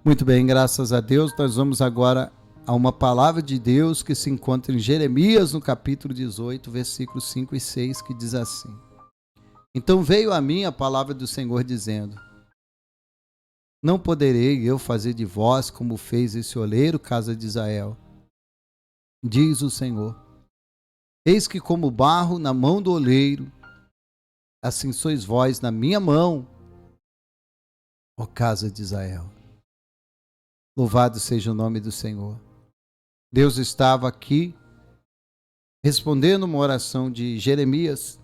Muito bem, graças a Deus. Nós vamos agora a uma palavra de Deus que se encontra em Jeremias, no capítulo 18, versículos 5 e 6, que diz assim: Então veio a mim a palavra do Senhor dizendo: Não poderei eu fazer de vós como fez esse oleiro, casa de Israel. Diz o Senhor: Eis que como barro na mão do oleiro, assim sois vós na minha mão, ó casa de Israel. Louvado seja o nome do Senhor. Deus estava aqui respondendo uma oração de Jeremias,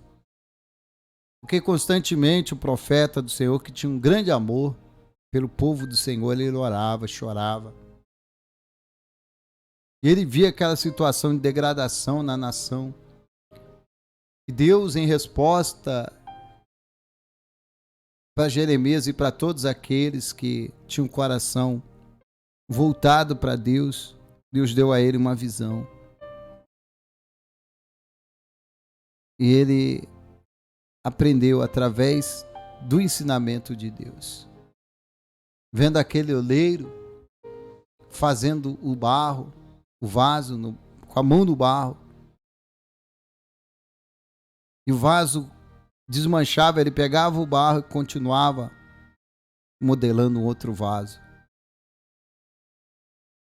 porque constantemente o profeta do Senhor, que tinha um grande amor pelo povo do Senhor, ele orava, chorava. E ele via aquela situação de degradação na nação. E Deus, em resposta para Jeremias e para todos aqueles que tinham o coração voltado para Deus, Deus deu a ele uma visão. E ele aprendeu através do ensinamento de Deus. Vendo aquele oleiro fazendo o barro, o vaso, com a mão no barro. E o vaso desmanchava, ele pegava o barro e continuava modelando um outro vaso.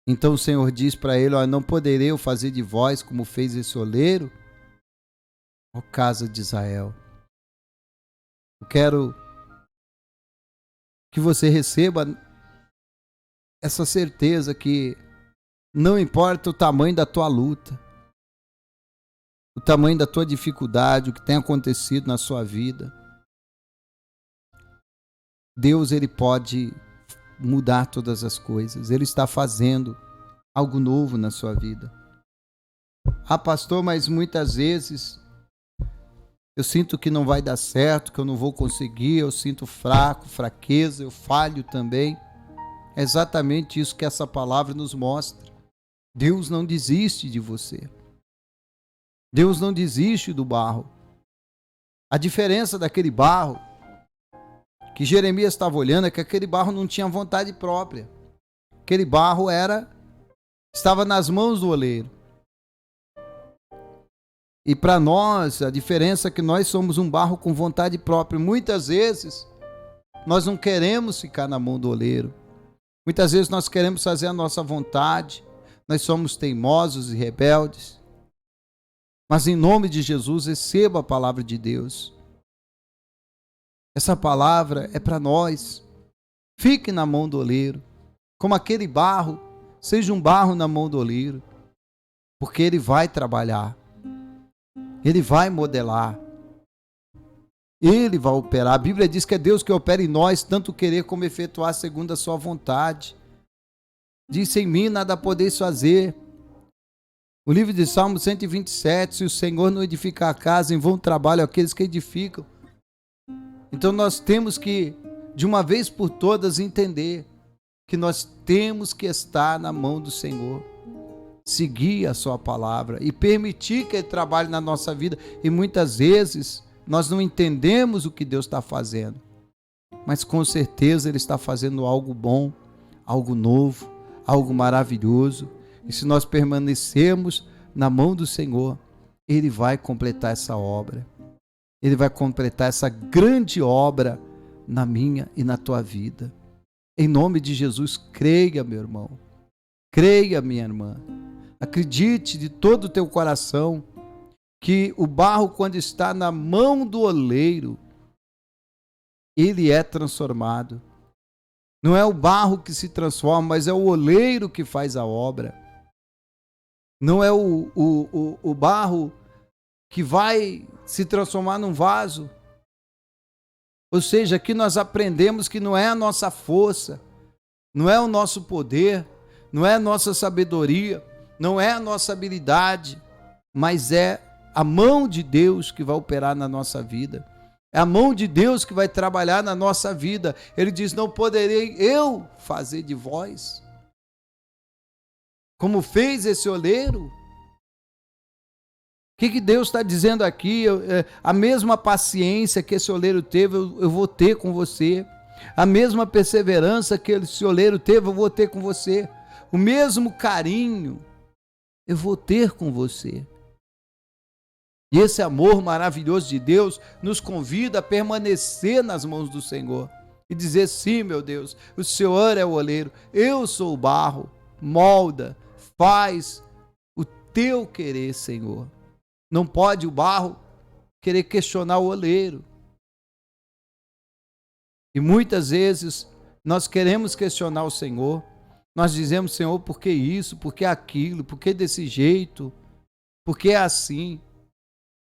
Então o Senhor diz para ele: Não poderei eu fazer de vós como fez esse oleiro, ó casa de Israel. Eu quero que você receba essa certeza que não importa o tamanho da tua luta, o tamanho da tua dificuldade, o que tem acontecido na sua vida, Deus, ele pode mudar todas as coisas. Ele está fazendo algo novo na sua vida. Pastor, mas muitas vezes eu sinto que não vai dar certo, que eu não vou conseguir, eu sinto fraqueza, eu falho também. É exatamente isso que essa palavra nos mostra. Deus não desiste de você. Deus não desiste do barro. A diferença daquele barro que Jeremias estava olhando é que aquele barro não tinha vontade própria. Aquele barro estava nas mãos do oleiro. E para nós, a diferença é que nós somos um barro com vontade própria. Muitas vezes, nós não queremos ficar na mão do oleiro. Muitas vezes nós queremos fazer a nossa vontade. Nós somos teimosos e rebeldes. Mas em nome de Jesus, receba a palavra de Deus. Essa palavra é para nós. Fique na mão do oleiro. Como aquele barro, seja um barro na mão do oleiro. Porque ele vai trabalhar. Ele vai modelar. Ele vai operar. A Bíblia diz que é Deus que opera em nós, tanto querer como efetuar segundo a sua vontade. Disse: em mim nada podeis fazer. O livro de Salmo 127, se o Senhor não edificar a casa, em vão trabalham aqueles que edificam. Então nós temos que, de uma vez por todas, entender que nós temos que estar na mão do Senhor, seguir a sua palavra e permitir que Ele trabalhe na nossa vida. E muitas vezes nós não entendemos o que Deus está fazendo, mas com certeza Ele está fazendo algo bom, algo novo, algo maravilhoso. E se nós permanecermos na mão do Senhor, Ele vai completar essa obra. Ele vai completar essa grande obra na minha e na tua vida. Em nome de Jesus, creia, meu irmão. Creia, minha irmã. Acredite de todo o teu coração que o barro, quando está na mão do oleiro, ele é transformado. Não é o barro que se transforma, mas é o oleiro que faz a obra. Não é o barro que vai se transformar num vaso. Ou seja, aqui nós aprendemos que não é a nossa força, não é o nosso poder, não é a nossa sabedoria, não é a nossa habilidade, mas é a mão de Deus que vai operar na nossa vida. É a mão de Deus que vai trabalhar na nossa vida. Ele diz: não poderei eu fazer de vós como fez esse oleiro. O que Deus está dizendo aqui? A mesma paciência que esse oleiro teve, eu vou ter com você. A mesma perseverança que esse oleiro teve, eu vou ter com você. O mesmo carinho eu vou ter com você. E esse amor maravilhoso de Deus nos convida a permanecer nas mãos do Senhor e dizer: sim, meu Deus, o Senhor é o oleiro, eu sou o barro, molda, faz o teu querer, Senhor. Não pode o barro querer questionar o oleiro. E muitas vezes nós queremos questionar o Senhor. Nós dizemos: Senhor, por que isso? Por que aquilo? Por que desse jeito? Por que é assim?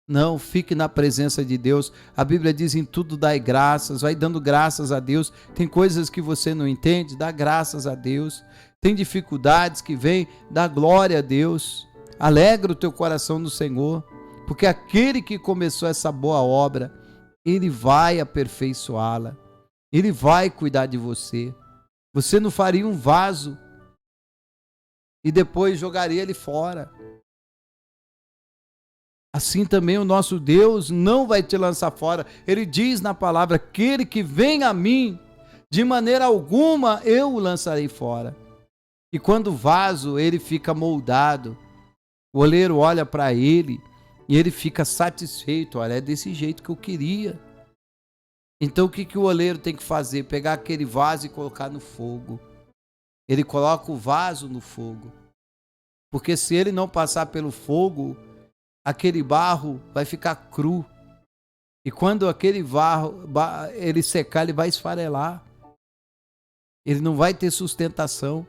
Não, fique na presença de Deus. A Bíblia diz: em tudo dai graças. Vai dando graças a Deus. Tem coisas que você não entende, dá graças a Deus. Tem dificuldades que vêm, dá glória a Deus. Alegra o teu coração no Senhor, porque aquele que começou essa boa obra, Ele vai aperfeiçoá-la. Ele vai cuidar de você. Você não faria um vaso e depois jogaria ele fora. Assim também o nosso Deus não vai te lançar fora. Ele diz na palavra: aquele que vem a mim, de maneira alguma eu o lançarei fora. E quando o vaso ele fica moldado, o oleiro olha para ele e ele fica satisfeito. Olha, é desse jeito que eu queria. Então o que o oleiro tem que fazer? Pegar aquele vaso e colocar no fogo. Ele coloca o vaso no fogo. Porque se ele não passar pelo fogo, aquele barro vai ficar cru. E quando aquele barro ele secar, ele vai esfarelar. Ele não vai ter sustentação.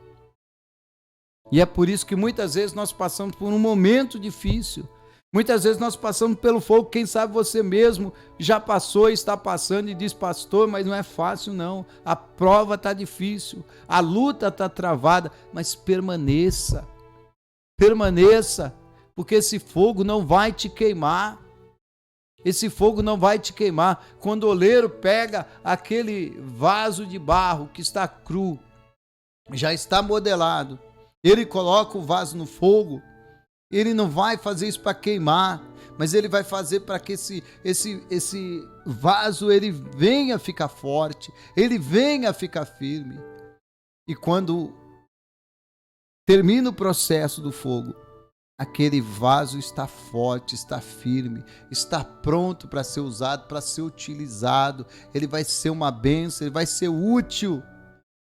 E é por isso que muitas vezes nós passamos por um momento difícil. Muitas vezes nós passamos pelo fogo. Quem sabe você mesmo já passou e está passando e diz: pastor, mas não é fácil não. A prova está difícil. A luta está travada. Mas permaneça. Permaneça. Porque esse fogo não vai te queimar. Esse fogo não vai te queimar. Quando o oleiro pega aquele vaso de barro que está cru, já está modelado, ele coloca o vaso no fogo, ele não vai fazer isso para queimar, mas ele vai fazer para que esse vaso ele venha ficar forte, ele venha ficar firme. E quando termina o processo do fogo, aquele vaso está forte, está firme, está pronto para ser usado, para ser utilizado. Ele vai ser uma bênção, ele vai ser útil.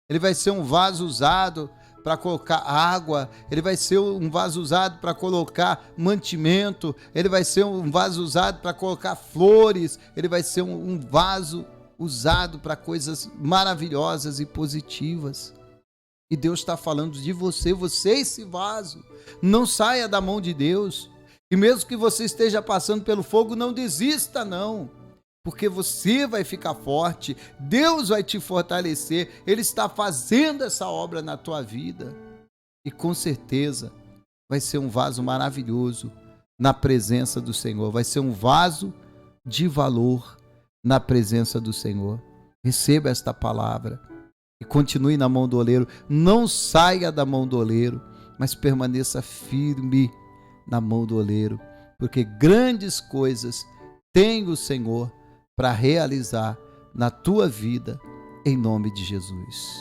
Ele vai ser um vaso usado para colocar água, ele vai ser um vaso usado para colocar mantimento, ele vai ser um vaso usado para colocar flores, ele vai ser um vaso usado para coisas maravilhosas e positivas. E Deus está falando de você, você é esse vaso. Não saia da mão de Deus. E mesmo que você esteja passando pelo fogo, não desista não. Porque você vai ficar forte, Deus vai te fortalecer, Ele está fazendo essa obra na tua vida. E com certeza vai ser um vaso maravilhoso na presença do Senhor. Vai ser um vaso de valor na presença do Senhor. Receba esta palavra. E continue na mão do oleiro, não saia da mão do oleiro, mas permaneça firme na mão do oleiro, porque grandes coisas tem o Senhor para realizar na tua vida, em nome de Jesus.